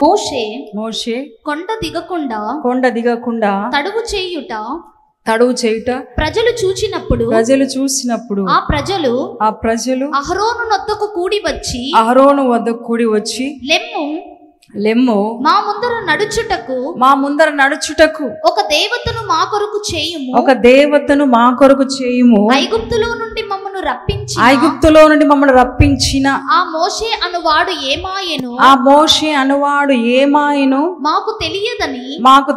మోషే కొండ దిగకుండా తడువు చేయుట ప్రజలు చూచినప్పుడు ఆ ప్రజలు అహరోను వద్దకు కూడి వచ్చి లెమ్ము మా ముందర నడుచుటకు ఒక దేవతను మా కొరకు చేయుము ఐగుప్తులో నుండి మమ్మను రప్పించిన ఆ మోషే అనువాడు ఏమాయెను మాకు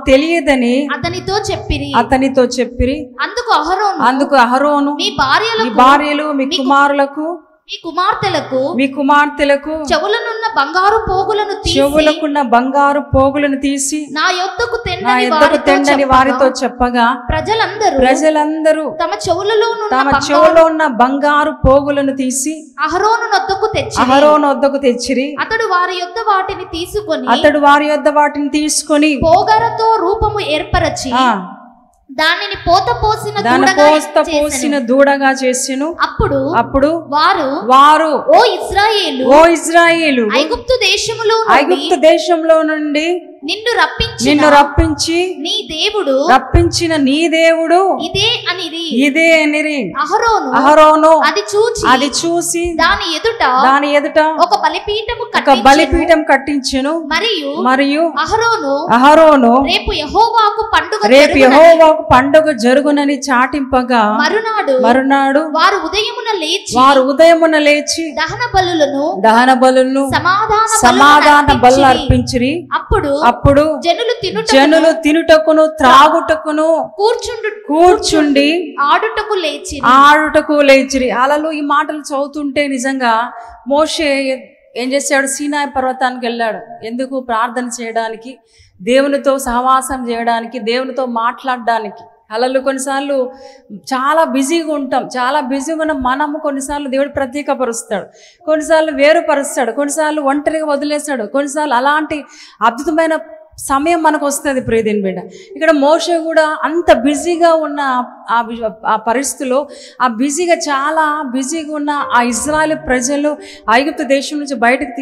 తెలియదని అతనితో చెప్పిరి అందుకు అహరోను మీ భార్యలు మీ కుమారులకు మీ కుమార్తెలకు చెవులకున్న బంగారు పోగులను తీసి నా యొద్దకు తెండని వారితో చెప్పగా ప్రజలందరూ తమ చెవులలో ఉన్న బంగారు పోగులను తీసి అహరోను వద్దకు తెచ్చిరి. అతడు వారి యొద్ద వాటిని తీసుకొని పోగరతో రూపము ఏర్పరచి దానిని పోత పోసిన దూడగా చేసెను. అప్పుడు వారు ఓ ఇశ్రాయేలు ఐగుప్తు దేశములో నుండి నిన్ను రప్పించి రప్పించిన నీ దేవుడు ఇదే అనిరి అహరోను అది చూసి దాని ఎదుట ఒక బలిపీఠం కట్టించెను. మరియు అహరోను రేపు యెహోవాకు పండుగ జరుగునని చాటింపగా మరునాడు వారు ఉదయమున లేచి దహన బలులను సమాధాన బలులు అర్పించిరి. అప్పుడు జనులు తినుటకును త్రాగుటకును కూర్చుండి ఆడుటకు లేచిరి. అలలు ఈ మాటలు చదువుతుంటే నిజంగా మోషే ఏం చేశాడు? సీనాయి పర్వతానికి వెళ్ళాడు. ఎందుకు? ప్రార్థన చేయడానికి, దేవునితో సహవాసం చేయడానికి, దేవునితో మాట్లాడడానికి. అలలు కొన్నిసార్లు చాలా బిజీగా ఉంటాం. చాలా బిజీగా ఉన్న మనము కొన్నిసార్లు దేవుడు ప్రత్యేకపరుస్తాడు, కొన్నిసార్లు వేరుపరుస్తాడు, కొన్నిసార్లు ఒంటరిగా వదిలేస్తాడు, కొన్నిసార్లు అలాంటి అద్భుతమైన సమయం మనకు వస్తుంది. ప్రియదేని బిడ్డ, ఇక్కడ మోషే కూడా అంత బిజీగా ఉన్న ఆ పరిస్థితిలో చాలా బిజీగా ఉన్న ఆ ఇజ్రాయెల్ ప్రజలు ఐగుప్తు దేశం నుంచి బయటకు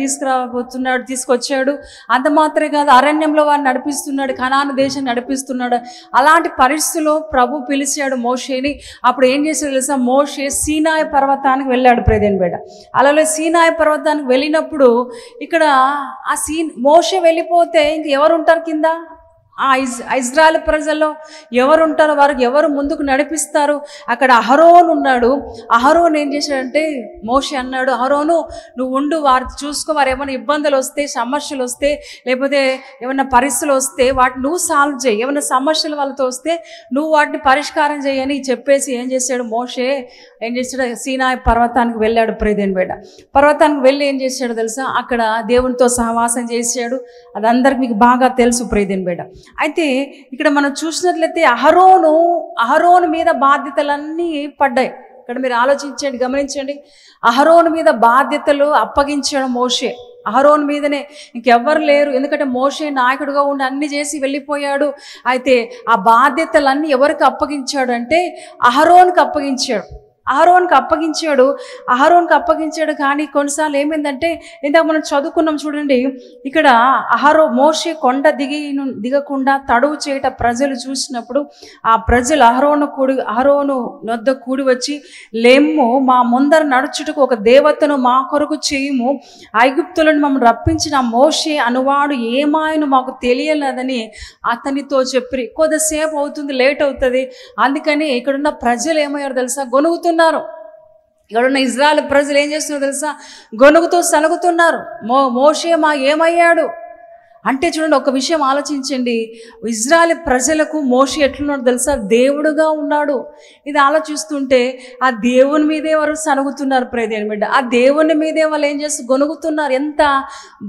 తీసుకొచ్చాడు. అంత మాత్రమే కాదు, అరణ్యంలో వారిని నడిపిస్తున్నాడు, కనాను దేశం నడిపిస్తున్నాడు. అలాంటి పరిస్థితిలో ప్రభు పిలిచాడు మోషేని. అప్పుడు ఏం చేశాడు తెలుసా? మోషే సీనాయి పర్వతానికి వెళ్ళాడు. ప్రియదేని బిడ్డ, అలాగే సీనాయి పర్వతానికి వెళ్ళినప్పుడు ఇక్కడ మోషే వెళ్ళిపోతే ఇంక ఎవరు ఉంటారు కింద? ఆ ఇజ్రాయెల్ ప్రజల్లో ఎవరు ఉంటారో వారికి ఎవరు ముందుకు నడిపిస్తారు? అక్కడ అహరోను ఉన్నాడు. అహరోను ఏం చేశాడంటే, మోషే అన్నాడు, అహరోను నువ్వు ఉండు, వారు చూసుకో, వారు ఏమైనా ఇబ్బందులు వస్తే, సమస్యలు వస్తే, లేకపోతే ఏమైనా పరిస్థితులు వస్తే వాటిని నువ్వు సాల్వ్ చేయి, ఏమైనా సమస్యలు వాళ్ళతో వస్తే నువ్వు వాటిని పరిష్కారం చేయని చెప్పేసి ఏం చేశాడు? మోషే ఏం చేశాడు? సీనాయి పర్వతానికి వెళ్ళాడు. ప్రియదేని బిడ్డ, పర్వతానికి వెళ్ళి ఏం చేశాడు తెలుసా? అక్కడ దేవునితో సహవాసం చేశాడు. అది అందరికి మీకు బాగా తెలుసు. ప్రియదేని బిడ్డ, అయితే ఇక్కడ మనం చూసినట్లయితే అహరోను మీద బాధ్యతలన్నీ పడ్డాయి. ఇక్కడ మీరు ఆలోచించండి, గమనించండి. అహరోను మీద బాధ్యతలు అప్పగించడం మోషే. అహరోను మీదనే, ఇంకెవ్వరు లేరు. ఎందుకంటే మోషే నాయకుడిగా ఉండి అన్ని చేసి వెళ్ళిపోయాడు. అయితే ఆ బాధ్యతలన్నీ ఎవరికి అప్పగించాడు అంటే అహరోనుకి అప్పగించాడు. కానీ కొన్నిసార్లు ఏమైందంటే, ఇందాక మనం చదువుకున్నాం చూడండి, ఇక్కడ మోషే కొండ దిగకుండా తడువు చేయట ప్రజలు చూసినప్పుడు ఆ ప్రజలు అహరోను వద్ద కూడి వచ్చి, లెమ్ము మా ముందర నడుచుటకు ఒక దేవతను మా కొరకు చేయుము, ఐగుప్తులను మమ్మల్ని రప్పించిన మోషే అనువాడు ఏమాయను మాకు తెలియలేదని అతనితో చెప్పి. కొద్దిసేపు అవుతుంది, లేట్ అవుతుంది. అందుకని ఇక్కడున్న ప్రజలు ఏమయ్యారు తెలుసా? గొనుగుతున్నారు. ఇక్కడున్న ఇజ్రాయెల్ ప్రజలు ఏం చేస్తున్నారు తెలుసా? గొనుగుతూ సలుగుతున్నారు. మోషే ఏమయ్యాడు అంటే చూడండి, ఒక విషయం ఆలోచించండి. ఇజ్రాయెల్ ప్రజలకు మోషే ఎట్లున్నాడు తెలుసా? దేవుడుగా ఉన్నాడు. ఇది ఆలోచిస్తుంటే ఆ దేవుని మీదే వారు సనుగుతున్నారు. ప్రియదేని బిడ్డ, ఆ దేవుని మీదే వాళ్ళు ఏం చేస్తూ గొనుగుతున్నారు. ఎంత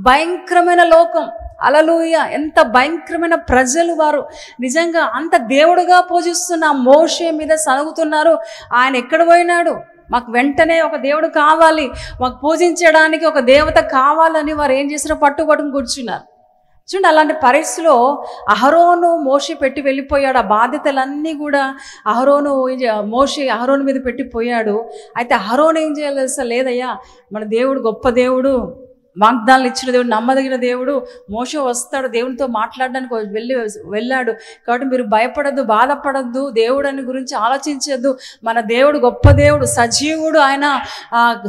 భయంకరమైన లోకం! హల్లెలూయ! ఎంత భయంకరమైన ప్రజలు వారు! నిజంగా అంత దేవుడుగా పూజిస్తున్న మోషే మీద సనుగుతున్నారు. ఆయన ఎక్కడ పోయినాడు? మాకు వెంటనే ఒక దేవుడు కావాలి, మాకు పూజించడానికి ఒక దేవత కావాలని వారు ఏం చేశారో పట్టుబట్టుకుని కూర్చున్నారు. చూడండి, అలాంటి పరిస్థితిలో అహరోను మోషే పెట్టి వెళ్ళిపోయాడు. ఆ బాధ్యతలన్నీ కూడా మోషే అహరోను మీద పెట్టిపోయాడు. అయితే అహరోను ఏం చేయాలి తెలుసా? లేదయ్యా, మన దేవుడు గొప్ప దేవుడు, వాగ్దానాలు ఇచ్చిన దేవుడు, నమ్మదగిన దేవుడు. మోషే వస్తాడు, దేవునితో మాట్లాడడానికి వెళ్ళాడు. కాబట్టి మీరు భయపడద్దు, బాధపడద్దు, దేవుడిని గురించి ఆలోచించద్దు. మన దేవుడు గొప్ప దేవుడు, సజీవుడు, ఆయన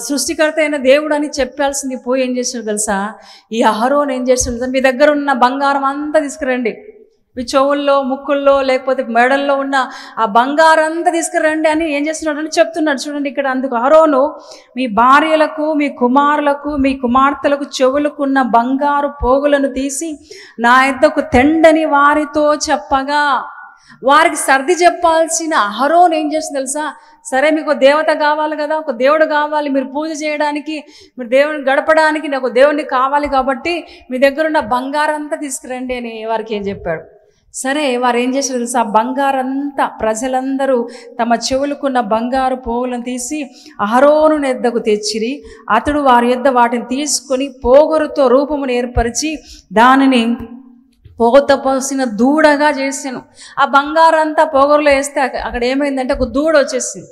సృష్టికర్త అయిన దేవుడు అని చెప్పాల్సింది పోయి ఏం చేశాడు తెలుసా? ఈ అహరోను ఏం చేశాడు? మీ దగ్గర ఉన్న బంగారం అంతా తీసుకురండి, మీ చెవుల్లో, ముక్కుల్లో, లేకపోతే మెడల్లో ఉన్న ఆ బంగారం అంతా తీసుకురండి అని ఏం చేస్తున్నాడు అని చెప్తున్నాడు. చూడండి ఇక్కడ. అందుకు అహరోను, మీ భార్యలకు, మీ కుమారులకు, మీ కుమార్తెలకు చెవులకు ఉన్న బంగారు పోగులను తీసి నా యొద్దకు తెండని వారితో చెప్పగా, వారికి సర్ది చెప్పాల్సిన అహరోను ఏం చేస్తుంది తెలుసా? సరే, మీకు దేవత కావాలి కదా, ఒక దేవుడు కావాలి, మీరు పూజ చేయడానికి, మీరు దేవుని గడపడానికి నాకు దేవుడిని కావాలి, కాబట్టి మీ దగ్గర ఉన్న బంగారం అంతా తీసుకురండి అని వారికి ఏం చెప్పాడు. సరే, వారు ఏం చేశారు తెలుసా? బంగారంతా, ప్రజలందరూ తమ చెవులకున్న బంగారు పోగులను తీసి అహరోను యొద్దకు తెచ్చిరి. అతడు వారి యొద్ద వాటిని తీసుకొని పోగొరుతో రూపమును ఏర్పరిచి దానిని పోత పోసిన దూడగా చేసాను. ఆ బంగారంతా పోగొరలో వేస్తే అక్కడ ఏమైందంటే ఒక దూడ వచ్చేసింది.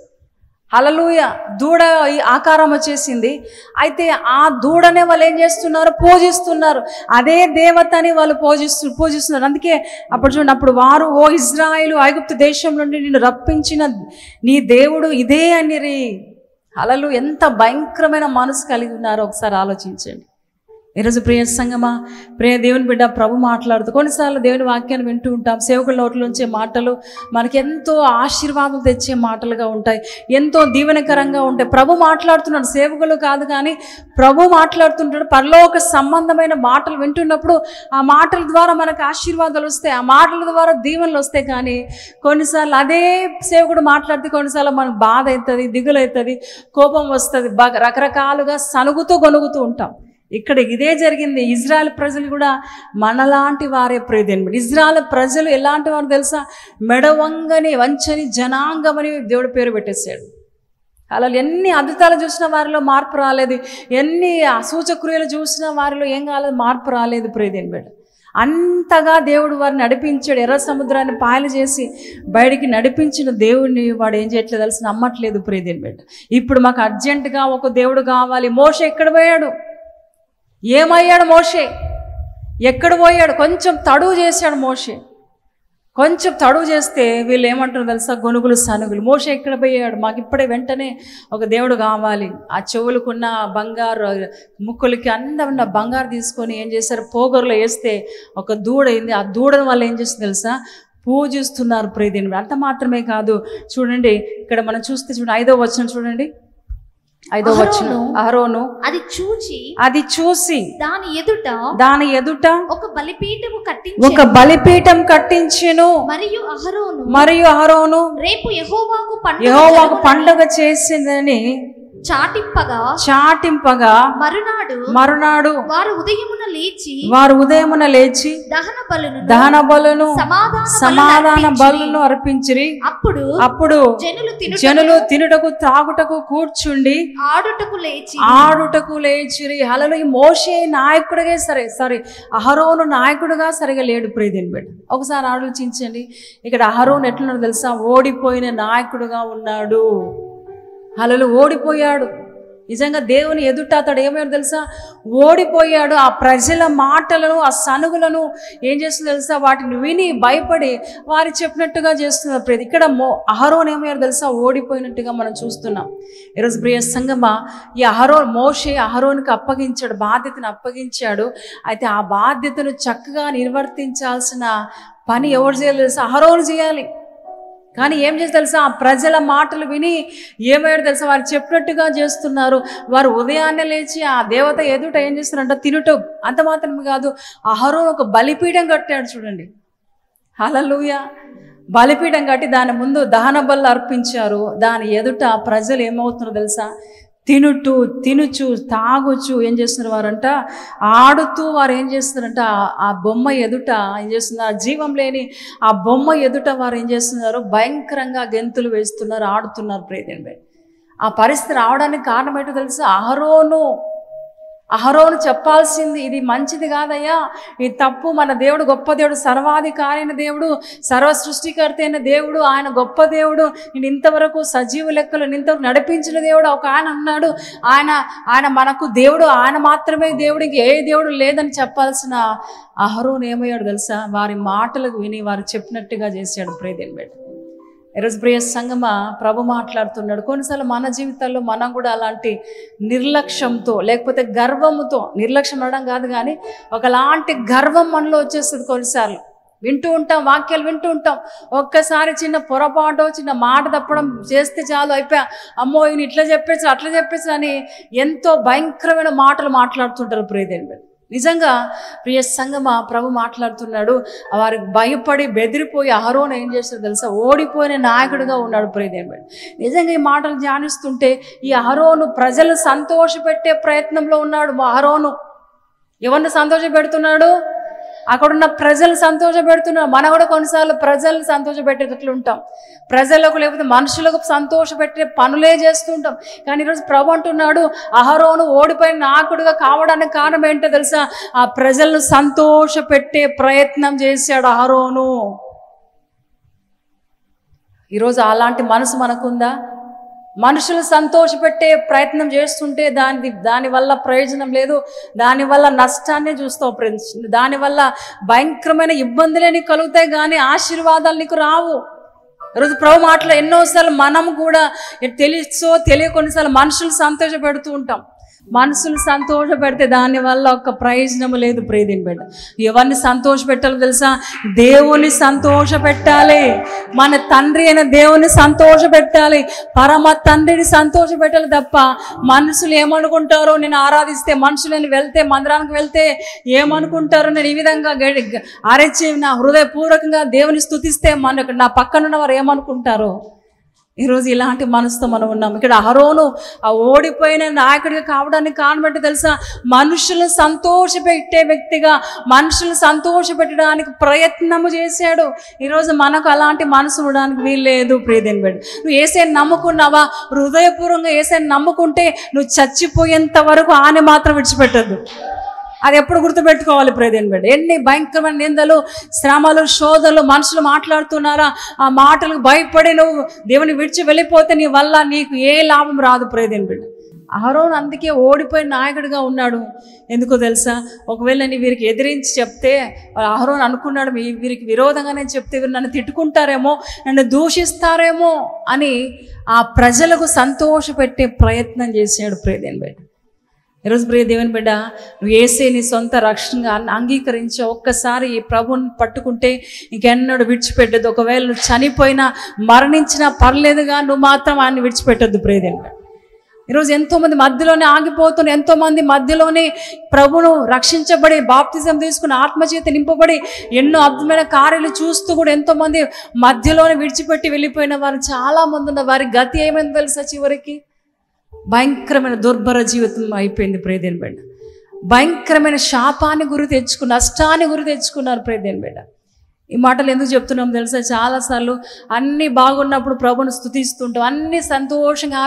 హల్లెలూయా! దూడ ఈ ఆకారం వచ్చేసింది. అయితే ఆ దూడనే వాళ్ళు ఏం చేస్తున్నారు? పూజిస్తున్నారు. అదే దేవతని వాళ్ళు పూజిస్తున్నారు. అందుకే అప్పుడు చూడండి, అప్పుడు వారు, ఓ ఇజ్రాయేలు, ఐగుప్తు దేశం నుండి నిన్ను రప్పించిన నీ దేవుడు ఇదే అనిరి. హల్లెలూయా! ఎంత భయంకరమైన మనసు కలిగి ఉన్నారో ఒకసారి ఆలోచించండి. ఈరోజు ప్రియ సంగమా, ప్రియ దేవుని బిడ్డ, ప్రభు మాట్లాడుతూ కొన్నిసార్లు దేవుని వాక్యాన్ని వింటూ ఉంటాం. సేవకుల నోట్ల నుంచే మాటలు మనకి ఎంతో ఆశీర్వాదం తెచ్చే మాటలుగా ఉంటాయి, ఎంతో దీవెనకరంగా ఉంటాయి. ప్రభు మాట్లాడుతున్నాడు, సేవకులు కాదు కానీ ప్రభు మాట్లాడుతుంటాడు. పరలోక సంబంధమైన మాటలు వింటున్నప్పుడు ఆ మాటల ద్వారా మనకు ఆశీర్వాదాలు వస్తాయి, ఆ మాటల ద్వారా దీవెనలు వస్తాయి. కానీ కొన్నిసార్లు అదే సేవకుడు మాట్లాడితే కొన్నిసార్లు మనకు బాధ అవుతుంది, దిగులు అవుతుంది, కోపం వస్తుంది, రకరకాలుగా సనుగుతూ గొనుగుతూ ఉంటాం. ఇక్కడ ఇదే జరిగింది. ఇజ్రాయెల్ ప్రజలు కూడా మనలాంటి వారే ప్రియదేవుడు. ఇజ్రాయెల్ ప్రజలు ఎలాంటి వారు తెలుసా? మెడవంగని వంచని జనాంగమని దేవుడు పేరు పెట్టేశాడు. అలా ఎన్ని అద్భుతాలు చూసిన వారిలో మార్పు రాలేదు, ఎన్ని సూచక్రియలు చూసిన వారిలో ఏం కాలేదు, మార్పు రాలేదు ప్రియదేవుడు. అంతగా దేవుడు వారిని నడిపించాడు. ఎర్ర సముద్రాన్ని పాయలు చేసి బయటికి నడిపించిన దేవుడిని వాడు ఏం చేయట్లేదు తెలిసి నమ్మట్లేదు ప్రియదేవుడు. ఇప్పుడు మాకు అర్జెంటుగా ఒక దేవుడు కావాలి. మోషే ఎక్కడ పోయాడు? ఏమయ్యాడు మోషే? ఎక్కడ పోయాడు? కొంచెం తడువు చేశాడు మోషే. కొంచెం తడువు చేస్తే వీళ్ళు ఏమంటారు తెలుసా? గొనుగులు, సనుగులు. మోషే ఎక్కడ పోయాడు? మాకు ఇప్పుడే వెంటనే ఒక దేవుడు కావాలి. ఆ చెవులకున్న బంగారు, ముక్కులకి అందమైన బంగారు తీసుకొని ఏం చేశారు? పోగొరలో వేస్తే ఒక దూడ అయింది. ఆ దూడను వాళ్ళు ఏం చేస్తుంది తెలుసా? పూజిస్తున్నారు ప్రియదేవుని. అంత మాత్రమే కాదు, చూడండి ఇక్కడ మనం చూస్తే చూడండి 5వ వచనం చూడండి. 5వ వచనం. అహరోను అది చూసి దాని ఎదుట ఒక బలిపీఠం కట్టించెను. మరియు అహరోను రేపు యెహోవాకు పండుగ చేసిందని చాటింపగా మరునాడు వారు ఉదయమున లేచి దహన బలును సమాధాన బలును అర్పించిరి. అప్పుడు జనులు తినుటకు త్రాగుటకు కూర్చుండి ఆడుటకు లేచిరి. హల్లెలూయా! మోషే నాయకుడిగా సరే అహరోను నాయకుడుగా సరిగా లేడు ప్రియదేవుని బిడ్డ. ఒకసారి ఆలోచించండి. ఇక్కడ అహరోను ఎట్లున్నాడు తెలుసా? ఓడిపోయిన నాయకుడుగా ఉన్నాడు. హల్లెలూయా! ఓడిపోయాడు. నిజంగా దేవుని ఎదుట అతడు ఏమయ్యాడు తెలుసా? ఓడిపోయాడు. ఆ ప్రజల మాటలను, ఆ సనుగులను ఏం చేస్తుంది తెలుసా? వాటిని విని భయపడి వారు చెప్పినట్టుగా చేస్తున్నారు. ఇక్కడ అహరోను ఏమయ్యాడు తెలుసా? ఓడిపోయినట్టుగా మనం చూస్తున్నాం. ఈరోజు ప్రియ సంగమా, ఈ మోషే అహరోనుకి అప్పగించాడు, బాధ్యతను అప్పగించాడు. అయితే ఆ బాధ్యతను చక్కగా నిర్వర్తించాల్సిన పని ఎవరు చేయాలి తెలుసా? అహరోను చేయాలి. కానీ ఏం చేసి తెలుసా? ఆ ప్రజల మాటలు విని ఏమయ్యాడు తెలుసా? వారు చెప్పినట్టుగా చేస్తున్నారు. వారు ఉదయాన్నే లేచి ఆ దేవత ఎదుట ఏం చేస్తున్నారంట? తినుట. అంత మాత్రమే కాదు, అహరోను ఒక బలిపీఠం కట్టాడు. చూడండి, హల్లెలూయా! బలిపీఠం కట్టి దాని ముందు దహన బలులు అర్పించారు. దాని ఎదుట ప్రజలు ఏమవుతున్నారో తెలుసా? తినుచు తాగుచు ఏం చేస్తున్నారు వారంట? ఆడుతూ వారు ఏం చేస్తున్నారంట? ఆ బొమ్మ ఎదుట ఏం చేస్తున్నారు? జీవం లేని ఆ బొమ్మ ఎదుట వారు ఏం చేస్తున్నారు? భయంకరంగా గెంతులు వేస్తున్నారు, ఆడుతున్నారు ప్రియదేవుని. ఆ పరిస్థితి రావడానికి కారణం ఏంటో తెలుసా? అహరోను చెప్పాల్సింది, ఇది మంచిది కాదయ్యా, ఇది తప్పు, మన దేవుడు గొప్ప దేవుడు, సర్వాధికారి అయిన దేవుడు, సర్వ సృష్టికర్త అయిన దేవుడు, ఆయన గొప్ప దేవుడు, నేను ఇంతవరకు సజీవ లెక్కలు ఇంతవరకు నడిపించిన దేవుడు ఒక ఆయన అన్నాడు, ఆయన మనకు దేవుడు, ఆయన మాత్రమే దేవుడికి ఏ దేవుడు లేదని చెప్పాల్సిన అహరోను ఏమయ్యాడు తెలుసా? వారి మాటలకు విని వారు చెప్పినట్టుగా చేశాడు. ప్రియదేవుని బిడ్డ, ఈరోజు ప్రియ సంగమా, ప్రభు మాట్లాడుతున్నాడు. కొన్నిసార్లు మన జీవితాల్లో మనం కూడా అలాంటి నిర్లక్ష్యంతో, లేకపోతే గర్వంతో, నిర్లక్ష్యం అనడం కాదు కానీ ఒకలాంటి గర్వం మనలో వచ్చేస్తుంది. కొన్నిసార్లు వింటూ ఉంటాం, వాక్యాలు వింటూ ఉంటాం, ఒక్కసారి చిన్న పొరపాటు, చిన్న మాట తప్పడం చేస్తే చాలు, అయిపోయా, అమ్మో ఈయన ఇట్లా చెప్పేసి అట్లా చెప్పేసి అని ఎంతో భయంకరమైన మాటలు మాట్లాడుతుంటారు. ప్రియదేవుని బిడ్డ, నిజంగా ప్రియ సంగమా, ప్రభు మాట్లాడుతున్నాడు. వారికి భయపడి బెదిరిపోయి అహరోను ఏం చేస్తాడో తెలుసా? ఓడిపోయిన నాయకుడిగా ఉన్నాడు. ప్రియదేవుని బిడ్డ, నిజంగా ఈ మాటలు ధ్యానిస్తుంటే ఈ అహరోను ప్రజలు సంతోషపెట్టే ప్రయత్నంలో ఉన్నాడు. అహరోను ఎవరిని సంతోష పెడుతున్నాడు? అక్కడున్న ప్రజలు సంతోష పెడుతున్నారు. మనం కూడా కొన్నిసార్లు ప్రజలను సంతోష పెట్టేటట్లు ఉంటాం, ప్రజలకు లేకపోతే మనుషులకు సంతోష పెట్టే పనులే చేస్తుంటాం. కానీ ఈరోజు ప్రభు అంటున్నాడు, అహరోను ఓడిపోయిన నాయకుడిగా కావడానికి కారణం ఏంటో తెలుసా? ఆ ప్రజలను సంతోష పెట్టే ప్రయత్నం చేశాడు అహరోను. ఈరోజు అలాంటి మనసు మనకుందా? మనుషులు సంతోషపెట్టే ప్రయత్నం చేస్తుంటే దానివల్ల ప్రయోజనం లేదు, దానివల్ల నష్టాన్ని చూస్తావు ఫ్రెండ్స్, దానివల్ల భయంకరమైన ఇబ్బందులే నీకు కలుగుతాయి కానీ ఆశీర్వాదాలు నీకు రావు. ఈరోజు ప్రభు మాటలు ఎన్నోసార్లు మనం కూడా తెలుసో కొన్నిసార్లు మనుషులు సంతోష పెడుతూ ఉంటాం. మనసులు సంతోష పెడితే దానివల్ల ఒక ప్రయోజనం లేదు. ప్రియదేవుని బిడ్డ, ఎవరిని సంతోష పెట్టాలో తెలుసా? దేవుని సంతోష పెట్టాలి, మన తండ్రి అయిన దేవుని సంతోష పెట్టాలి, పరమ తండ్రిని సంతోష పెట్టాలి తప్ప మనుషులు ఏమనుకుంటారో, నేను ఆరాధిస్తే, మనుషులు నేను వెళ్తే, మందిరానికి వెళ్తే ఏమనుకుంటారో, నేను ఈ విధంగా అరచి నా హృదయపూర్వకంగా దేవుని స్తుతిస్తే నా పక్కనున్న వారు ఏమనుకుంటారో. ఈరోజు ఇలాంటి మనసుతో మనం ఉన్నాం. ఇక్కడ అహరోను ఆ ఓడిపోయిన నాయకుడిగా కావడానికి కారణం ఏంటో తెలుసా? మనుషులను సంతోషపెట్టే వ్యక్తిగా, మనుషులను సంతోషపెట్టడానికి ప్రయత్నము చేశాడు. ఈరోజు మనకు అలాంటి మనసు ఉండడానికి వీల్లేదు. ప్రియదేవుని బిడ్డ, నువ్వు యేసయ్యను నమ్ముకున్నావా? హృదయపూర్వకంగా యేసయ్యను నమ్ముకుంటే నువ్వు చచ్చిపోయేంత వరకు ఆయన మాత్రం విడిచిపెట్టద్దు. అది ఎప్పుడు గుర్తుపెట్టుకోవాలి. ప్రియదేవుని బిడ్డ, ఎన్ని భయంకరమైన నిందలు, శ్రమలు, శోధనలు మనుషులు మాట్లాడుతున్నారా, ఆ మాటలకు భయపడి నువ్వు దేవుని విడిచి వెళ్ళిపోతే నీ వల్ల నీకు ఏ లాభం రాదు. ప్రియదేవుని బిడ్డ, అహరోను అందుకే ఓడిపోయిన నాయకుడిగా ఉన్నాడు. ఎందుకో తెలుసా? ఒకవేళ నేను వీరికి ఎదిరించి చెప్తే, అహరోను అనుకున్నాడు వీరికి విరోధంగా నేను చెప్తే వీరు నన్ను తిట్టుకుంటారేమో, నన్ను దూషిస్తారేమో అని ఆ ప్రజలకు సంతోషపెట్టే ప్రయత్నం చేశాడు. ప్రియదేవుని బిడ్డ, ఈరోజు ప్రియ దేవుని బిడ్డ, నువ్వు యేసయ్యని నీ సొంత రక్షణగా అంగీకరించి ఒక్కసారి ఈ ప్రభుని పట్టుకుంటే ఇంకెన్నడూ విడిచిపెట్టద్దు. ఒకవేళ నువ్వు చనిపోయినా, మరణించినా పర్లేదుగా, నువ్వు మాత్రం ఆయన్ని విడిచిపెట్టద్దు. ప్రియ దేవుని బిడ్డ, ఈరోజు ఎంతోమంది మధ్యలోనే ఆగిపోతున్నారు, ఎంతోమంది మధ్యలోనే ప్రభును రక్షించబడి బాప్తిజం తీసుకుని ఆత్మచేత నింపబడి ఎన్నో అద్భుతమైన కార్యాలు చూస్తూ కూడా ఎంతోమంది మధ్యలోనే విడిచిపెట్టి వెళ్ళిపోయిన వారు చాలామంది ఉన్న వారి గతి ఏమైందో తెలుసా? చివరికి భయంకరమైన దుర్భర జీవితం అయిపోయింది. ప్రియదేవుని బిడ్డ, భయంకరమైన శాపాన్ని గురి తెచ్చుకున్న, నష్టాన్ని గురి తెచ్చుకున్నారు. ప్రియదేవుని బిడ్డ, ఈ మాటలు ఎందుకు చెప్తున్నాం తెలుసా? చాలాసార్లు అన్నీ బాగున్నప్పుడు ప్రభుని స్తుతిస్తుంటాం, అన్నీ సంతోషంగా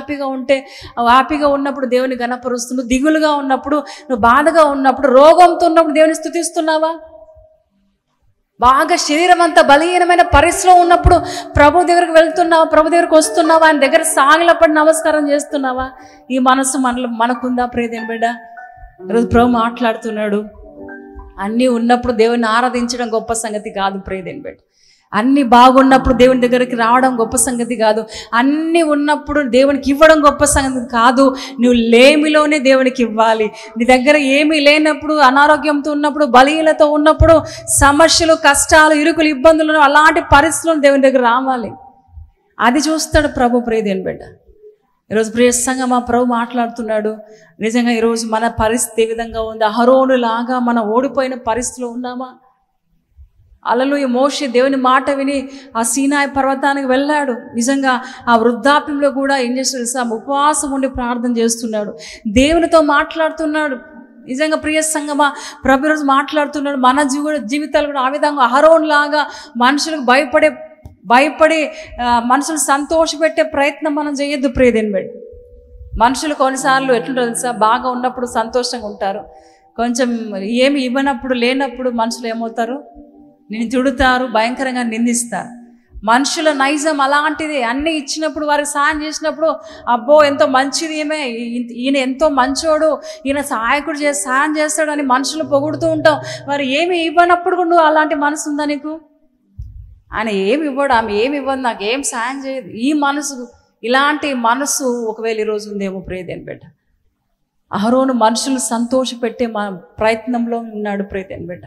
హ్యాపీగా ఉన్నప్పుడు దేవుని ఘనపరుస్తున్నావు, దిగులుగా ఉన్నప్పుడు, నువ్వు బాధగా ఉన్నప్పుడు, రోగంతో ఉన్నప్పుడు దేవుని స్తుతిస్తున్నావా? బాగా శరీరం అంతా బలహీనమైన పరిస్థితిలో ఉన్నప్పుడు ప్రభు దగ్గరికి వెళ్తున్నావా? ప్రభు దగ్గరికి వస్తున్నావా? ఆయన దగ్గర సాగిలపడి నమస్కారం చేస్తున్నావా? ఈ మనసు మనకుందా? ప్రియదేవుని బిడ్డ, ఈరోజు ప్రభు మాట్లాడుతున్నాడు, అన్నీ ఉన్నప్పుడు దేవుని ఆరాధించడం గొప్ప సంగతి కాదు. ప్రియదేవుని బిడ్డ, అన్నీ బాగున్నప్పుడు దేవుని దగ్గరికి రావడం గొప్ప సంగతి కాదు, అన్నీ ఉన్నప్పుడు దేవునికి ఇవ్వడం గొప్ప సంగతి కాదు. నువ్వు లేమిలోనే దేవునికి ఇవ్వాలి. నీ దగ్గర ఏమీ లేనప్పుడు, అనారోగ్యంతో ఉన్నప్పుడు, బలహీనతో ఉన్నప్పుడు, సమస్యలు, కష్టాలు, ఇరుకులు, ఇబ్బందులు, అలాంటి పరిస్థితులను దేవుని దగ్గర రావాలి. అది చూస్తాడు ప్రభు. ప్రియదేవుని బిడ్డ, ఈరోజు ప్రియ సంగమా, ప్రభు మాట్లాడుతున్నాడు. నిజంగా ఈరోజు మన పరిస్థితి ఏ విధంగా ఉంది? అహరోను లాగా మనం ఓడిపోయిన పరిస్థితిలో ఉన్నామా? హల్లెలూయా. మోషే దేవుని మాట విని ఆ సీనాయి పర్వతానికి వెళ్ళాడు. నిజంగా ఆ వృద్ధాప్యంలో కూడా ఏం చేస్తాడు తెలుసా? ఉపవాసం ఉండి ప్రార్థన చేస్తున్నాడు, దేవునితో మాట్లాడుతున్నాడు. నిజంగా ప్రియ సంగమా, ప్రభు ఈరోజు మాట్లాడుతున్నాడు. మన జీవితాలు కూడా ఆ విధంగా అహరోను లాగా మనుషులకు భయపడి మనుషులు సంతోషపెట్టే ప్రయత్నం మనం చేయొద్దు. ప్రియదేవుని బిడ్డ, మనుషులు కొన్నిసార్లు ఎట్లుంటారు తెలుసా, బాగా ఉన్నప్పుడు సంతోషంగా ఉంటారు, కొంచెం ఏమి ఇవ్వనప్పుడు లేనప్పుడు మనుషులు ఏమవుతారు, నేను తిడుతారు, భయంకరంగా నిందిస్తారు. మనుషుల నైజం అలాంటిది. అన్నీ ఇచ్చినప్పుడు, వారికి సాయం చేసినప్పుడు, అబ్బో ఎంతో మంచిది ఈయన ఎంతో మంచోడు, ఈయన సహాయకుడు సాయం చేస్తాడు అని మనుషులు పొగుడుతూ ఉంటాం. వారు ఏమి ఇవ్వనప్పుడు కూడా నువ్వు అలాంటి మనసు ఉందా నీకు? ఆయన ఏమి ఇవ్వడు, ఆమె ఏమి ఇవ్వదు, నాకు ఏం సాయం చేయదు, ఈ మనసు, ఇలాంటి మనసు ఒకవేళ ఈరోజు ఉందేమో ప్రియదేని బిడ్డ. అహరోను మనుషులు సంతోషపెట్టే ప్రయత్నంలో ఉన్నాడు ప్రియదేని బిడ్డ.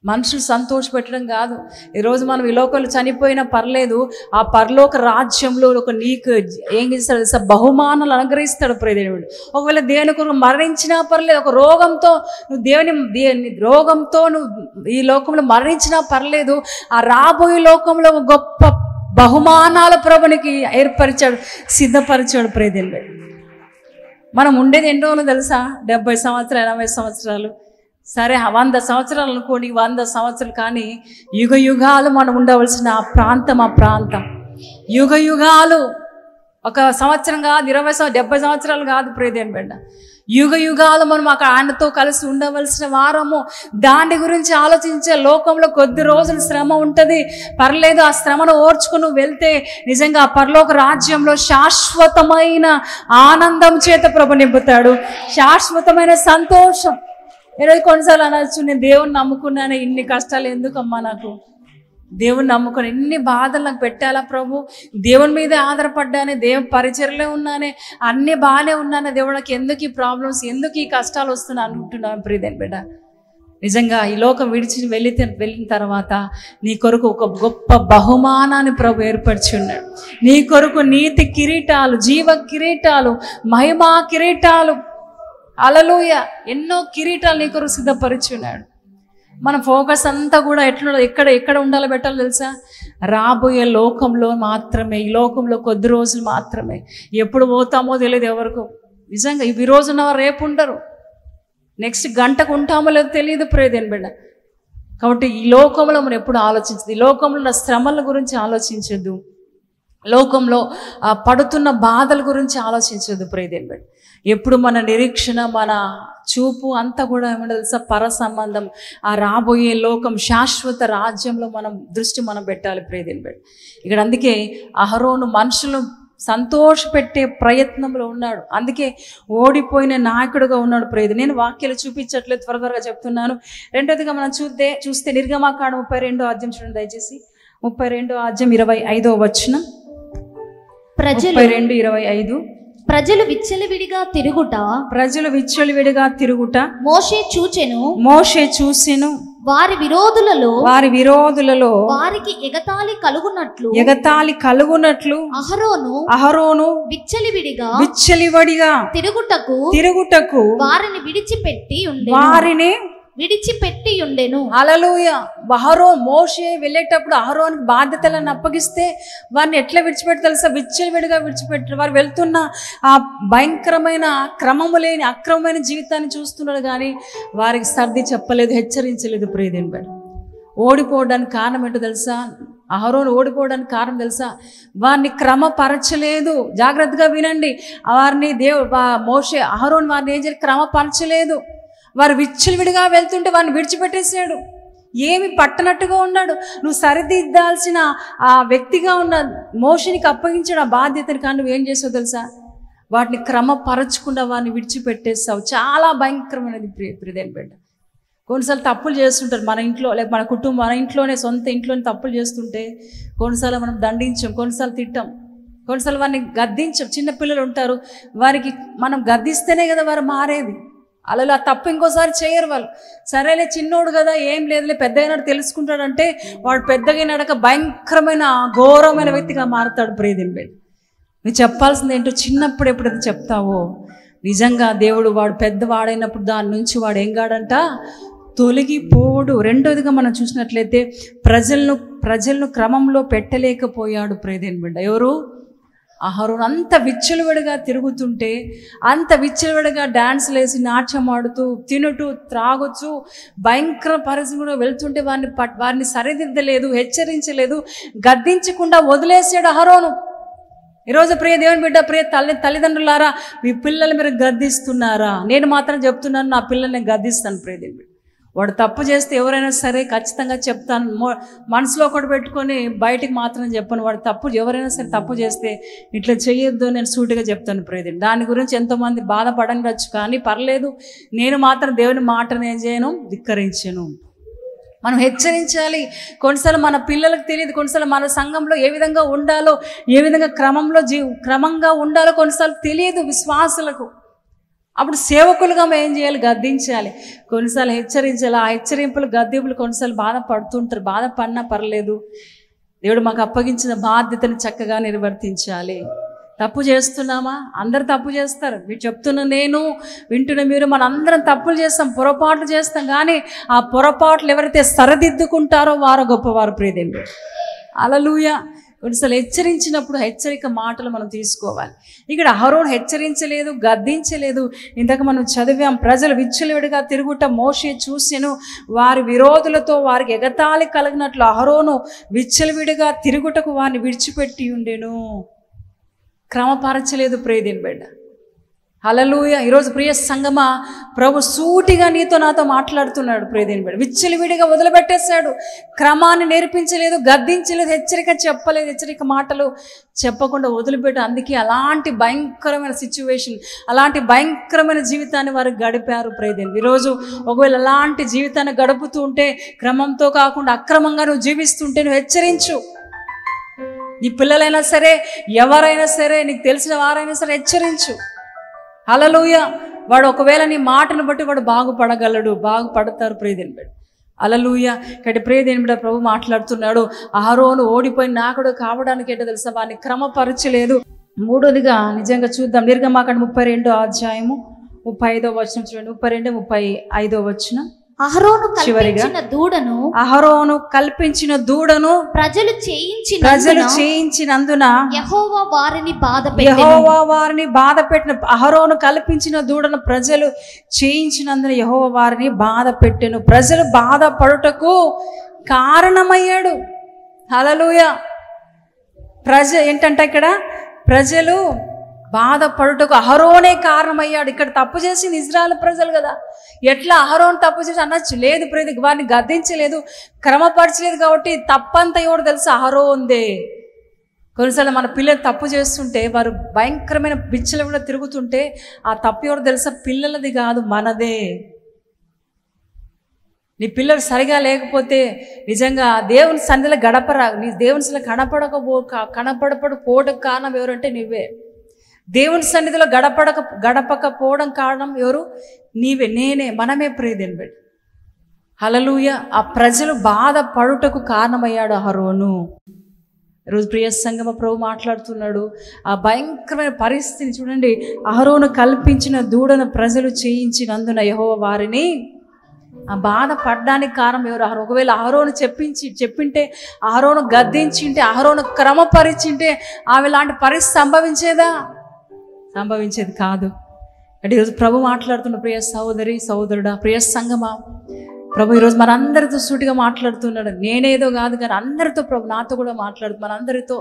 మనుషులు సంతోషపెట్టడం కాదు. ఈరోజు మనం ఈ లోకంలో చనిపోయినా పర్లేదు, ఆ పరలోక రాజ్యంలో నీకు ఏం చేస్తాడు, బహుమానాలు అనుగ్రహిస్తాడు ప్రియదేవుడు. ఒకవేళ దేవుని కొరకు మరణించినా పర్లేదు, ఒక రోగంతో నువ్వు రోగంతో నువ్వు ఈ లోకంలో మరణించినా పర్లేదు, ఆ రాబోయే లోకంలో గొప్ప బహుమానాల ప్రభునికి ఏర్పరిచాడు, సిద్ధపరిచాడు ప్రియదేవుడు. మనం ఉండేది ఎన్ని రోజులు తెలుసా? 70 సంవత్సరాలు, 80 సంవత్సరాలు, సరే 100 సంవత్సరాలు అనుకోండి, 100 సంవత్సరాలు. కానీ యుగ యుగాలు మనం ఉండవలసిన ఆ ప్రాంతం యుగ యుగాలు. ఒక సంవత్సరం కాదు, 70 సంవత్సరాలు కాదు ప్రియదేని బిడ్డ. యుగ యుగాలు మనం అక్కడ ఆయనతో కలిసి ఉండవలసిన వారము. దాని గురించి ఆలోచించే. లోకంలో కొద్ది రోజులు శ్రమ ఉంటుంది, పర్లేదు, ఆ శ్రమను ఓర్చుకుని వెళ్తే నిజంగా ఆ పరలోక రాజ్యంలో శాశ్వతమైన ఆనందం చేత ప్రభు నింపుతాడు, శాశ్వతమైన సంతోషం. ఈరోజు కొన్నిసార్లు అనొచ్చు, నేను దేవుని నమ్ముకున్నాను, ఇన్ని కష్టాలు ఎందుకమ్మా నాకు, దేవుని నమ్ముకొని ఇన్ని బాధలు నాకు పెట్టాలా ప్రభు, దేవుని మీదే ఆధారపడ్డానే, దేవుని పరిచర్లో ఉన్నానే, అన్నీ బాగానే ఉన్నానే, దేవుడికి ఎందుకు ఈ ప్రాబ్లమ్స్, ఎందుకు ఈ కష్టాలు వస్తున్నాయి అనుకుంటున్నాను ప్రియదేని బిడ్డ. నిజంగా ఈ లోకం వెళ్ళిన తర్వాత నీ కొరకు ఒక గొప్ప బహుమానాన్ని ప్రభు ఏర్పరిచి ఉన్నాడు. నీ కొరకు నీతి కిరీటాలు, జీవ కిరీటాలు, మహిమా కిరీటాలు, హల్లెలూయా, ఎన్నో కిరీటాలు నీ కొరకు సిద్ధపరిచి ఉన్నాడు. మన ఫోకస్ అంతా కూడా ఎక్కడ ఉండాలో పెట్టాలో తెలుసా? రాబోయే లోకంలో మాత్రమే. ఈ లోకంలో కొద్ది రోజులు మాత్రమే, ఎప్పుడు పోతామో తెలియదు ఎవరికో. నిజంగా ఈ రోజు ఉన్నవారు రేపు ఉండరు, నెక్స్ట్ గంటకు ఉంటామో లేదో తెలియదు ప్రియదేని బిడ్డ. కాబట్టి ఈ లోకంలో మనం ఎప్పుడు ఆలోచించదు, ఈ లోకంలో ఉన్న శ్రమల గురించి ఆలోచించద్దు, లోకంలో పడుతున్న బాధల గురించి ఆలోచించద్దు ప్రియదేని బిడ్డ. ఎప్పుడు మన నిరీక్షణ, మన చూపు అంతా కూడా ఏమంటే తెలుసా, పర సంబంధం, ఆ రాబోయే లోకం, శాశ్వత రాజ్యంలో దృష్టి మనం పెట్టాలి ప్రియదేని బిడ్డ. ఇక్కడ అందుకే అహరోను మనుషులు సంతోషపెట్టే ప్రయత్నంలో ఉన్నాడు, అందుకే ఓడిపోయిన నాయకుడుగా ఉన్నాడు ప్రియదేని. నేను వాక్యాలు చూపించట్లేదు, త్వరగా చెప్తున్నాను. రెండోదిగా మనం చూస్తే నిర్గమకాండం 32వ అధ్యాయం చూడండి దయచేసి. 32వ అధ్యాయం 25వ వచనం. 32:25. ప్రజలు విచ్చలవిడిగా తిరుగుట మోషే చూచెను. వారి విరోధులలో వారికి ఎగతాళి కలుగునట్లు అహరోను విచ్చలివిడిగా తిరుగుటకు వారిని విడిచిపెట్టి ఉండెను. హల్లెలూయా. మోషే వెళ్ళేటప్పుడు అహరోనుకి బాధ్యతలను అప్పగిస్తే వారిని ఎట్లా విడిచిపెట్టి తెలుసా? విచ్చలవిడిగా విడిచిపెట్టారు. వారు వెళ్తున్న ఆ భయంకరమైన క్రమము లేని అక్రమమైన జీవితాన్ని చూస్తున్నాడు, కానీ వారికి సర్ది చెప్పలేదు, హెచ్చరించలేదు ప్రియదేని బిడ్డ. ఓడిపోవడానికి కారణం ఏంటో తెలుసా? అహరోను ఓడిపోవడానికి కారణం తెలుసా? వారిని క్రమపరచలేదు. జాగ్రత్తగా వినండి. వారిని అహరోను వారిని ఏం చేయాలి? క్రమపరచలేదు. వారు విచ్చలవిడిగా వెళ్తుంటే వారిని విడిచిపెట్టేశాడు. ఏమి పట్టనట్టుగా ఉన్నాడు. నువ్వు సరిదిద్దాల్సిన ఆ వ్యక్తిగా ఉన్న మోషేనికి అప్పగించాడు ఆ బాధ్యతని, కానీ నువ్వేం చేసావు తెలుసా? వాటిని క్రమపరచకుండా వారిని విడిచిపెట్టేస్తావు. చాలా భయంకరమైనది ప్రియదేని బిడ్డ. కొన్నిసార్లు తప్పులు చేస్తుంటారు మన ఇంట్లో, లేక మన కుటుంబం, మన ఇంట్లోనే, సొంత ఇంట్లోనే తప్పులు చేస్తుంటే కొన్నిసార్లు మనం దండించాం, కొన్నిసార్లు తిట్టాం, కొన్నిసార్లు వారిని గద్దించాం. చిన్నపిల్లలు ఉంటారు, వారికి మనం గద్దిస్తేనే కదా వారు మారేది. అలా ఆ తప్పు ఇంకోసారి చేయరు వాళ్ళు. సరేలే చిన్నోడు కదా, ఏం లేదులే, పెద్ద అయినాడు తెలుసుకుంటాడంటే వాడు పెద్దగా నడక భయంకరమైన ఘోరమైన వ్యక్తిగా మారుతాడు ప్రియదేని బిడ్డ. నువ్వు చెప్పాల్సింది ఏంటో చిన్నప్పుడు ఎప్పుడైతే చెప్తావో నిజంగా దేవుడు వాడు పెద్దవాడైనప్పుడు దాని నుంచి వాడు ఏం కాడంట, తొలగిపోడు. రెండోదిగా మనం చూసినట్లయితే ప్రజలను క్రమంలో పెట్టలేకపోయాడు ప్రియదేని బిడ్డ. ఎవరు? అహరోను. అంత విచ్చలవిడిగా తిరుగుతుంటే, అంత విచ్చలవిడిగా డాన్సులు వేసి నాట్యం ఆడుతూ తినుటూ త్రాగొచ్చు భయంకర పరిస్థితుల్లో వెళ్తుంటే వారిని సరిదిద్దలేదు, హెచ్చరించలేదు, గద్దించకుండా వదిలేసాడు అహరోను. ఈరోజు ప్రియ దేవుని బిడ్డ, ప్రియ తల్లిదండ్రులారా, మీ పిల్లలు మీరు గద్దిస్తున్నారా? నేను మాత్రం చెప్తున్నాను, నా పిల్లల్ని గద్దిస్తాను. ప్రియ దేవుని బిడ్డ, వాడు తప్పు చేస్తే ఎవరైనా సరే ఖచ్చితంగా చెప్తాను. మనసులో ఒకటి పెట్టుకొని బయటికి మాత్రం చెప్పను. వాడు ఎవరైనా సరే తప్పు చేస్తే ఇట్లా చేయొద్దు నేను సూటిగా చెప్తాను. ప్రియ దేవుని, దాని గురించి ఎంతోమంది బాధపడవచ్చు, కానీ పర్లేదు, నేను మాత్రం దేవుని మాటను ఏం చేయను, ధిక్కరించను. మనం హెచ్చరించాలి. కొన్నిసార్లు మన పిల్లలకు తెలియదు, కొన్నిసార్లు మన సంఘంలో ఏ విధంగా ఉండాలో, ఏ విధంగా క్రమంగా ఉండాలో కొన్నిసార్లు తెలియదు విశ్వాసులకు. అప్పుడు సేవకులుగా మేము ఏం చేయాలి, గద్దించాలి, కొన్నిసార్లు హెచ్చరించాలి. ఆ హెచ్చరింపులు గద్దింపులు కొన్నిసార్లు బాధపడుతుంటారు. బాధపడినా పర్లేదు, దేవుడు మాకు అప్పగించిన బాధ్యతను చక్కగా నిర్వర్తించాలి. తప్పు చేస్తున్నామా? అందరు తప్పు చేస్తారు. మీరు చెప్తున్న నేను, వింటున్న మీరు, మన అందరం తప్పులు చేస్తాం, పొరపాట్లు చేస్తాం. కానీ ఆ పొరపాట్లు ఎవరైతే సరిదిద్దుకుంటారో వారు గొప్పవారు. ప్రియదేవుడు, హల్లెలూయా. కొన్నిసార్లు హెచ్చరించినప్పుడు హెచ్చరిక మాటలు మనం తీసుకోవాలి. ఇక్కడ అహరోను హెచ్చరించలేదు, గద్దించలేదు. ఇందాక మనం చదివాం, ప్రజలు విచ్చలవిడిగా తిరుగుట మోషే చూసెను, వారి విరోధులతో వారికి ఎగతాళి కలిగినట్లు అహరోను విచ్చలవిడిగా తిరుగుటకు వారిని విడిచిపెట్టి ఉండెను. క్రమపరచలేదు. ప్రియదేవుని బిడ్డ, హల్లెలూయా. ఈరోజు ప్రియ సంగమా, ప్రభు సూటిగా నీతో నాతో మాట్లాడుతున్నాడు. ప్రియదేవుని బిడ్డ, విచ్చలవిడిగా వదిలిపెట్టేశాడు. క్రమాన్ని నేర్పించలేదు, గద్దించలేదు, హెచ్చరిక చెప్పలేదు, హెచ్చరిక మాటలు చెప్పకుండా వదిలిపెట్టు. అందుకే అలాంటి భయంకరమైన సిచ్యువేషన్, అలాంటి భయంకరమైన జీవితాన్ని వారు గడిపారు. ప్రియదేవుని, ఈరోజు ఒకవేళ అలాంటి జీవితాన్ని గడుపుతూ ఉంటే, క్రమంతో కాకుండా అక్రమంగా నువ్వు జీవిస్తుంటే నువ్వు హెచ్చరించు. నీ పిల్లలైనా సరే, ఎవరైనా సరే, నీకు తెలిసిన వారైనా సరే హెచ్చరించు. హల్లెలూయా. వాడు ఒకవేళ నీ మాటను బట్టి వాడు బాగుపడగలడు, బాగుపడతారు. ప్రియదేవుని బిడ్డ, హల్లెలూయా. కాబట్టి ప్రియదేవుని బిడ్డ, ప్రభు మాట్లాడుతున్నాడు. అహరోను ఓడిపోయిన నాకుడు కావడానికి ఏంటో తెలుసా, వాడిని క్రమపరచలేదు. మూడోదిగా నిజంగా చూద్దాం. నిర్గమాకాండం 32వ అధ్యాయము 35వ వచనం చూడండి. 32, 35వ వచనం. అహరోను కల్పించిన దూడను ప్రజలు చేయించినందున యెహోవా వారిని బాధపెట్టిన అహరోను కల్పించిన దూడను ప్రజలు చేయించినందున యెహోవా వారిని బాధపెట్టెను. ప్రజలు బాధపడుటకు కారణమయ్యాడు. హల్లెలూయా. ఏంటంటే ఇక్కడ ప్రజలు బాధపడుటకు అహరోనే కారణమయ్యాడు. ఇక్కడ తప్పు చేసింది ఇజ్రాయెల్ ప్రజలు కదా. ఎట్లా అహరోను తప్పు చేసి అనొచ్చు? లేదు, ప్రియది వారిని గద్దించలేదు, క్రమపరచలేదు. కాబట్టి తప్పంతా ఎవరు తెలుసు? అహరోన్దే. కొన్నిసార్లు మన పిల్లలు తప్పు చేస్తుంటే, వారు భయంకరమైన బిచ్చలు కూడా తిరుగుతుంటే, ఆ తప్పు ఎవరు తెలుసా? పిల్లలది కాదు, మనదే. నీ పిల్లలు సరిగా లేకపోతే నిజంగా దేవుని సన్నిధిలో నీ దేవుని సన్నిధిలో కనపడకపోవడానికి కారణం ఎవరంటే నువ్వే. దేవుని సన్నిధిలో గడపకపోవడం కారణం ఎవరు? నీవే, నేనే, మనమే. ప్రియదేవుని బిడ్డ, హల్లెలూయా. ఆ ప్రజలు బాధపడుటకు కారణమయ్యాడు అహరోను. ఈరోజు ప్రియ సంగమ, ప్రభు మాట్లాడుతున్నాడు. ఆ భయంకరమైన పరిస్థితిని చూడండి. అహరోను కల్పించిన దూడను ప్రజలు చేయించినందున యెహోవా వారిని ఆ బాధపడడానికి కారణం ఎవరు? ఒకవేళ అహరోను చెప్పింటే, అహరోను గద్దించింటే, అహరోను క్రమపరిచింటే ఆమె లాంటి పరిస్థితి సంభవించేది కాదు. అంటే ఈరోజు ప్రభు మాట్లాడుతున్న ప్రియ సహోదరి, సహోదరుడా, ప్రియ సంగమా, ప్రభు ఈరోజు మనందరితో సూటిగా మాట్లాడుతున్నాడు. నేనేదో కాదు కానీ అందరితో ప్రభు నాతో కూడా మాట్లాడుతూ, మనందరితో,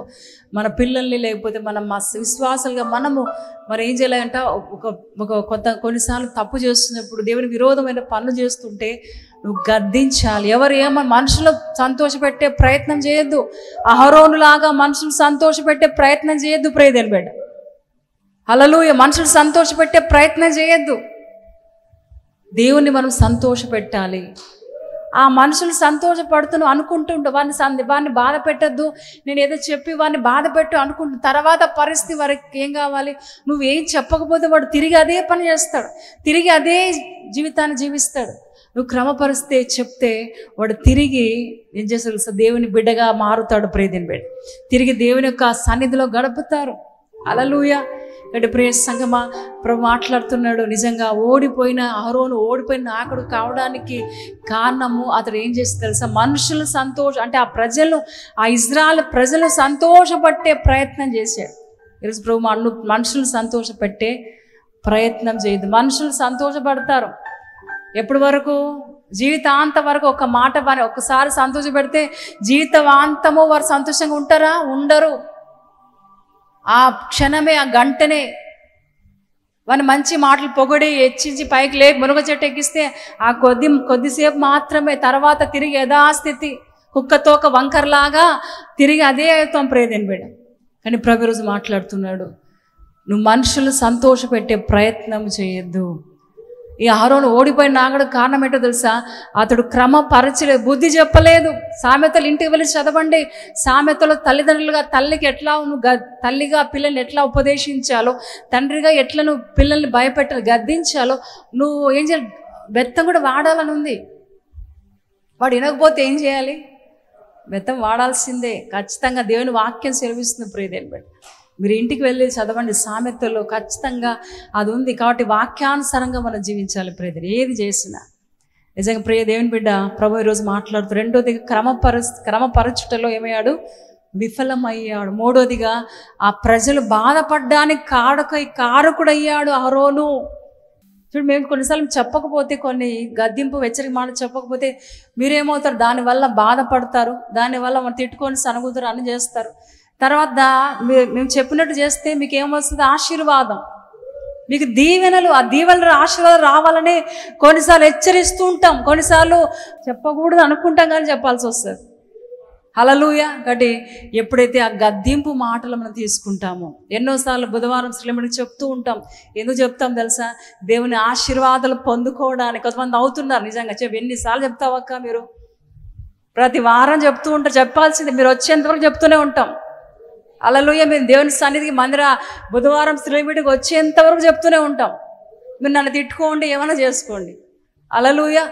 మన పిల్లల్ని, లేకపోతే మనం మా విశ్వాసాలుగా మనము మరి ఏం చేయాలంట, కొన్నిసార్లు తప్పు చేస్తున్నప్పుడు, దేవుని విరోధమైన పనులు చేస్తుంటే నువ్వు గద్దించాలి. మనుషులు సంతోషపెట్టే ప్రయత్నం చేయొద్దు. అహరోనులాగా మనుషులు సంతోషపెట్టే ప్రయత్నం చేయొద్దు. ప్రియదేవుని బిడ్డ, హల్లెలూయా. మనుషులు సంతోషపెట్టే ప్రయత్నం చేయొద్దు. దేవుణ్ణి మనం సంతోష పెట్టాలి. ఆ మనుషులు సంతోషపడుతూ అనుకుంటుంటే వాడిని బాధ పెట్టద్దు, నేను ఏదో చెప్పి వాడిని బాధ పెట్టు అనుకుంటు, తర్వాత పరిస్థితి వారికి ఏం కావాలి? నువ్వేం చెప్పకపోతే వాడు తిరిగి అదే పని చేస్తాడు, తిరిగి అదే జీవితాన్ని జీవిస్తాడు. నువ్వు క్రమపరిస్తే, చెప్తే వాడు తిరిగి ఏం చేస్తాడు? దేవుని బిడ్డగా మారుతాడు. ప్రియదేవుని బిడ్డ తిరిగి దేవుని యొక్క సన్నిధిలో గడుపుతారు. హల్లెలూయా. అంటే ప్రియ సంగమా, ప్రభు మాట్లాడుతున్నాడు. నిజంగా అహరోను ఓడిపోయిన నాకుడు కావడానికి కారణము అతడు ఏం చేస్తే తెలుసా? మనుషులు అంటే ఆ ఇజ్రాయెల్ ప్రజలు సంతోషపట్టే ప్రయత్నం చేశాడు. ఈరోజు ప్రభు మనుషులు సంతోషపెట్టే ప్రయత్నం చేయదు. మనుషులు సంతోషపడతారు ఎప్పటి వరకు? జీవితాంతం వరకు. ఒక మాట వారి ఒక్కసారి సంతోషపెడితే జీవితాంతము వారు సంతోషంగా ఉంటారా? ఉండరు. ఆ క్షణమే, ఆ గంటనే వాని మంచి మాటలు పొగడి హెచ్చించి పైకి లేపి మునగ చెట్టు ఎక్కిస్తే ఆ కొద్దిసేపు మాత్రమే, తర్వాత తిరిగి యథాస్థితి కుక్కతోక వంకరలాగా తిరిగి అదే అవుతాం ప్రేదేని బిడ్డ. కానీ ప్రభు రోజు మాట్లాడుతున్నాడు, నువ్వు మనుషులు సంతోషపెట్టే ప్రయత్నం చేయొద్దు. ఈ అహరోను ఓడిపోయిన నాగడు కారణం ఏంటో తెలుసా? అతడు క్రమపరచలేదు, బుద్ధి చెప్పలేదు. సామెతలు ఇంటికి వెళ్ళి చదవండి. సామెతలు తల్లిదండ్రులుగా తల్లికి ఎట్లా తల్లిగా పిల్లల్ని ఎట్లా ఉపదేశించాలో, తండ్రిగా ఎట్లా నువ్వు పిల్లల్ని భయపెట్టాలి, గద్దించాలో, నువ్వు ఏం చేయాలి? బెత్తం కూడా వాడాలని ఉంది. వాడు వినకపోతే ఏం చేయాలి? బెత్తం వాడాల్సిందే. ఖచ్చితంగా దేవుని వాక్యం సెలవిస్తుంది ప్రియదేని బట్టి. మీరు ఇంటికి వెళ్ళి చదవండి, సామెతల్లో ఖచ్చితంగా అది ఉంది. కాబట్టి వాక్యానుసారంగా మనం జీవించాలి ప్రియదేని, ఏది చేసినా. నిజంగా ప్రియ దేవుని బిడ్డ, ప్రభు ఈరోజు మాట్లాడుతూ రెండోదిగా క్రమపరచుటలో ఏమయ్యాడు? విఫలమయ్యాడు. మూడోదిగా ఆ ప్రజలు బాధపడ్డానికి కారకుడయ్యాడు అహరోను. చూడు, మేము కొన్నిసార్లు చెప్పకపోతే, కొన్ని గద్దింపు హెచ్చరిక మాట చెప్పకపోతే మీరేమవుతారు? దానివల్ల బాధపడతారు, దానివల్ల మనం తిట్టుకొని సనుగుతారు, అన్ని చేస్తారు. తర్వాత మేము చెప్పినట్టు చేస్తే మీకు ఏమొస్తుంది? ఆశీర్వాదం, మీకు దీవెనలు. ఆ దీవెనలు ఆశీర్వాదాలు రావాలని కొన్నిసార్లు హెచ్చరిస్తూ ఉంటాం, కొన్నిసార్లు చెప్పకూడదు అనుకుంటాం కానీ చెప్పాల్సి వస్తుంది. హల్లెలూయా. కాబట్టి ఎప్పుడైతే ఆ గద్దింపు మాటలు మనం తీసుకుంటామో, ఎన్నోసార్లు బుధవారం శ్రీమణికి చెప్తూ ఉంటాం. ఎందుకు చెప్తాం తెలుసా? దేవుని ఆశీర్వాదాలు పొందుకోవడానికి. కొంతమంది అవుతున్నారు నిజంగా. ఎన్నిసార్లు చెప్తావక్క మీరు? ప్రతి వారం చెప్తూ ఉంటారు, చెప్పాల్సింది. మీరు వచ్చేంతవరకు చెప్తూనే ఉంటాం. హల్లెలూయా. మేము దేవుని సన్నిధికి బుధవారం శ్రీమణికి వచ్చేంతవరకు చెప్తూనే ఉంటాం. మీరు నన్ను తిట్టుకోండి, ఏమైనా చేసుకోండి. హల్లెలూయా.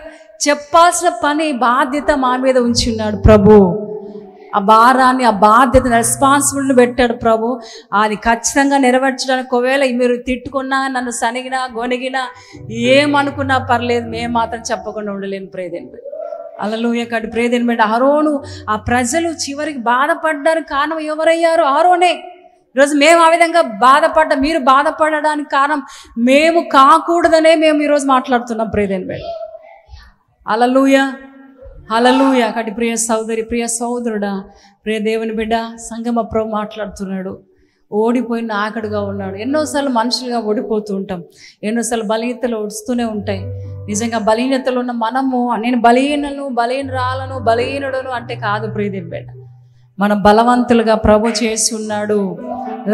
చెప్పాల్సిన పని, బాధ్యత మా మీద ఉంచున్నాడు ప్రభు. ఆ భారాన్ని, ఆ బాధ్యత, రెస్పాన్సిబిలిటీని పెట్టాడు ప్రభు. అది ఖచ్చితంగా నెరవేర్చడానికి. ఒకవేళ మీరు తిట్టుకున్నా, నన్ను సనిగినా, గొనిగినా, ఏమనుకున్నా పర్లేదు, మేము మాత్రం చెప్పకుండా ఉండలేను ప్రియదేని. హల్లెలూయా. కాబట్టి ప్రియదేని బిడ్డ, అహరోను, ఆ ప్రజలు చివరికి బాధపడ్డానికి కారణం ఎవరయ్యారు? అహరోనే. ఈరోజు మేము ఆ విధంగా మీరు బాధపడడానికి కారణం మేము కాకూడదనే మేము ఈరోజు మాట్లాడుతున్నాం ప్రియదేని బిడ్డ. హల్లెలూయా, హల్లెలూయా. కాబట్టి ప్రియ సోదరి, ప్రియ సోదరుడా, ప్రియ దేవుని బిడ్డ, సంగమ ప్రభు మాట్లాడుతున్నాడు. ఓడిపోయిన ఆకడుగా ఉన్నాడు. ఎన్నోసార్లు మనుషులుగా ఓడిపోతూ ఉంటాం, ఎన్నోసార్లు బలహీనతలు వస్తూనే ఉంటాయి. నిజంగా బలహీనతలు ఉన్న మనము, నేను బలహీనుడును అంటే కాదు ప్రియదేని బిడ్డ. మనం బలవంతులుగా ప్రభు చేసి ఉన్నాడు.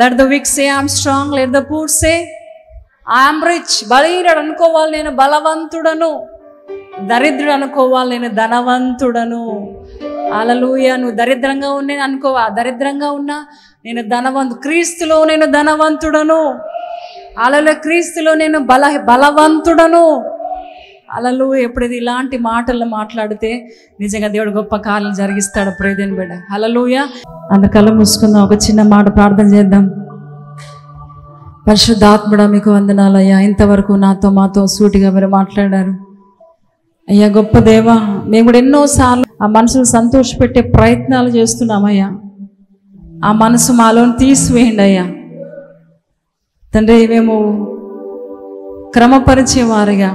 Let the weak say I'm strong, let the poor say I'm rich. బలహీనుడు అనుకోవాలి నేను బలవంతుడను, దరిద్రుడు అనుకోవాలి నేను ధనవంతుడను. హల్లెలూయా. నువ్వు దరిద్రంగా ఉన్నా అనుకోవా, దరిద్రంగా ఉన్నా నేను క్రీస్తులో నేను ధనవంతుడను. హల్లెలూయా. క్రీస్తులో నేను బలవంతుడను. హల్లెలూయా. ఎప్పుడైతే ఇలాంటి మాటలు మాట్లాడితే నిజంగా దేవుడు గొప్ప కార్యాలు జరిగిస్తాడు ప్రియదేని బిడ్డ. హల్లెలూయా. అందుకల్ల మూసుకుందాం, ఒక చిన్న మాట ప్రార్థన చేద్దాం. పరిశుద్ధాత్ముడా, మీకు వందనాలయ్యా. ఇంతవరకు మాతో సూటిగా మీరు మాట్లాడారు అయ్యా. గొప్ప దేవా, మేము కూడా ఎన్నోసార్లు ఆ మనసును సంతోషపెట్టే ప్రయత్నాలు చేస్తున్నామయ్యా. ఆ మనసు మాలోని తీసివేయండి అయ్యా తండ్రి. మేము క్రమపరిచేవారుగా,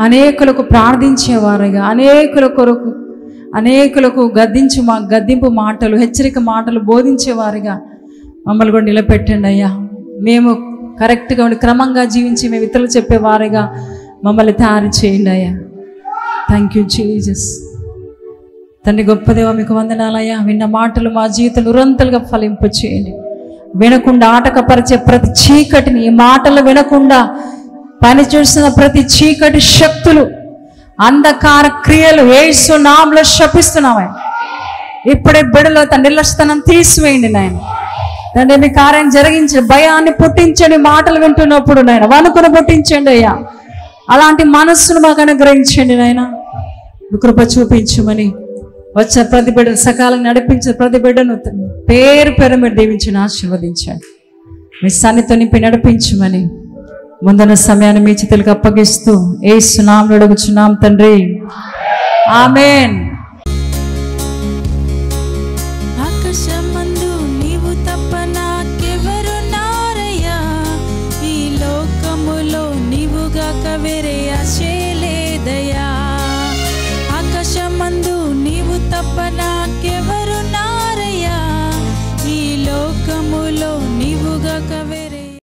అనేకులకు ప్రార్థించేవారుగా, అనేకులకు గద్దింపు మాటలు, హెచ్చరిక మాటలు బోధించేవారుగా మమ్మల్ని కూడా నిలబెట్టండి అయ్యా. మేము కరెక్ట్గా ఉండి క్రమంగా జీవించి మేము ఇతరులు చెప్పేవారుగా మమ్మల్ని తయారు చేయండి అయ్యా. Thank you Jesus. తండ్రి గొప్ప దేవ, మీకు వందనాలయ్యా. విన్న మాటలు మా జీవితం నిరంతరంగా ఫలింపు చేయండి. వినకుండా ఆటకపరిచే ప్రతి చీకటిని, ఈ మాటలు వినకుండా పని చేస్తున్న ప్రతి చీకటి శక్తులు, అంధకార క్రియలు యేసు నామములో శపిస్తున్నామయ్యా. ఇప్పుడే బిడ్డలో తన నిర్లక్ష్యతనం తీసివేయండి నాయన. తండ్రి మీ కార్యం జరిగించి భయాన్ని పుట్టించండి. మాటలు వింటున్నప్పుడు నాయన వణుకును పుట్టించండి అయ్యా. అలాంటి మనస్సును మాకు అనుగ్రహించండి నాయన. కృప చూపించమని వచ్చే ప్రతి బిడ్డను సకాలంగా నడిపించే ప్రతి బిడ్డను పేరు మీరు దీవించని ఆశీర్వదించండి. మీ సన్నిధితో నింపి నడిపించమని ముందున్న సమయాన్ని మీ చేతులకు అప్పగిస్తూ యేసు నామములో అడుగుచున్నాం తండ్రి. ఆమేన్.